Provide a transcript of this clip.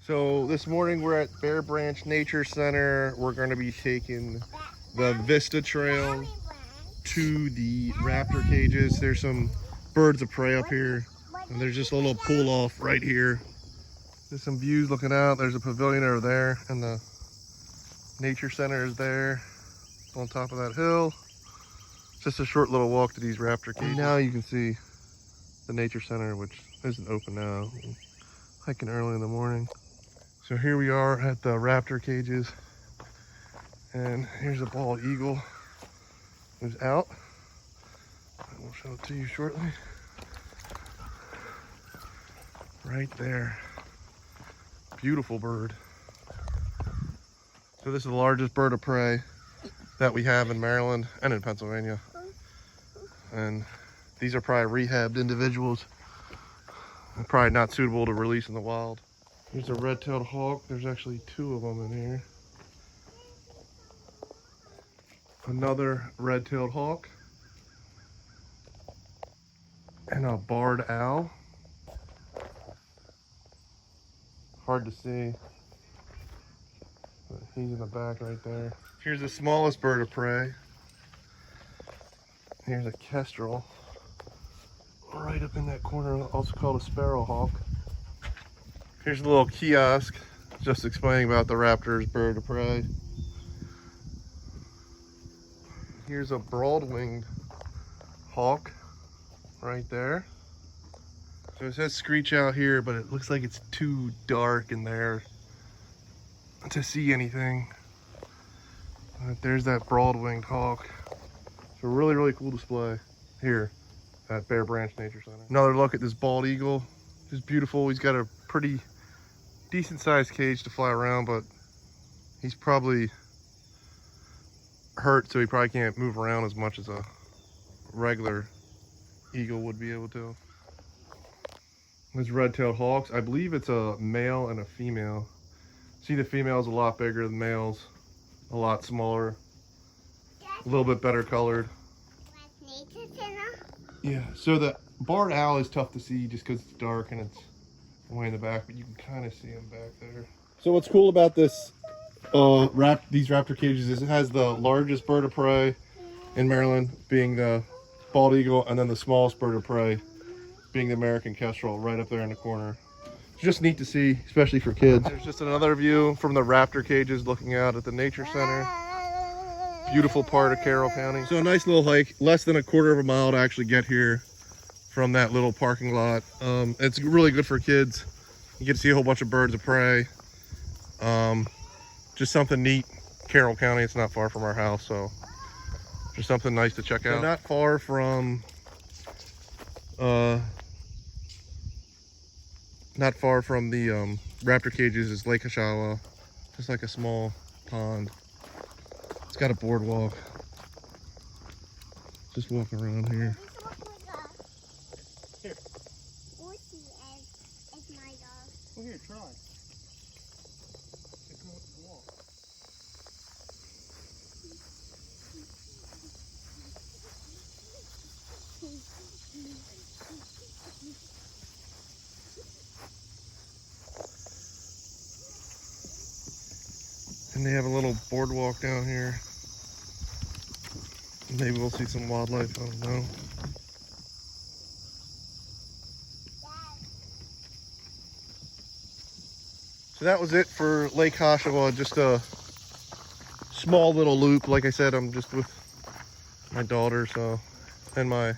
So this morning we're at Bear Branch Nature Center. We're going to be taking the Vista Trail to the raptor cages. There's some birds of prey up here, and there's just a little pull off right here. There's some views looking out. There's a pavilion over there, and the Nature Center is there on top of that hill. Just a short little walk to these raptor cages. Now you can see the Nature Center, which isn't open now. Hiking early in the morning. So here we are at the raptor cages, and here's a bald eagle who's out. We'll show it to you shortly. Right there. Beautiful bird. So this is the largest bird of prey that we have in Maryland and in Pennsylvania. And these are probably rehabbed individuals. They're probably not suitable to release in the wild. Here's a red-tailed hawk. There's actually two of them in here. Another red-tailed hawk. And a barred owl. Hard to see, but he's in the back right there. Here's the smallest bird of prey. Here's a kestrel. Right up in that corner, also called a sparrowhawk. Here's a little kiosk just explaining about the raptor's bird of prey. Here's a broad-winged hawk right there. So it says screech out here, but it looks like it's too dark in there to see anything. But there's that broad-winged hawk. So really, really cool display here at Bear Branch Nature Center. Another look at this bald eagle. Just beautiful. He's got a pretty decent sized cage to fly around, but he's probably hurt, so he probably can't move around as much as a regular eagle would be able to. There's red-tailed hawks. I believe it's a male and a female. See, the female's a lot bigger than males, a lot smaller, a little bit better colored. Yeah, so the barred owl is tough to see just because it's dark and it's way in the back, but you can kind of see him back there. So what's cool about this these raptor cages is it has the largest bird of prey in Maryland being the bald eagle, and then the smallest bird of prey being the American kestrel right up there in the corner. It's just neat to see, especially for kids. There's just another view from the raptor cages looking out at the Nature Center. Beautiful part of Carroll County. So a nice little hike, less than a quarter of a mile to actually get here from that little parking lot. It's really good for kids. You get to see a whole bunch of birds of prey. Just something neat. Carroll County, it's not far from our house, so just something nice to check out. So not far from the raptor cages is Lake Hashawha, just like a small pond. It's got a boardwalk. Just walking around here. Here. As my dog. Well, here, try. Walk. And they have a little boardwalk down here. Maybe we'll see some wildlife, I don't know. So that was it for Lake Hashawha, just a small little loop. Like I said, I'm just with my daughter, and my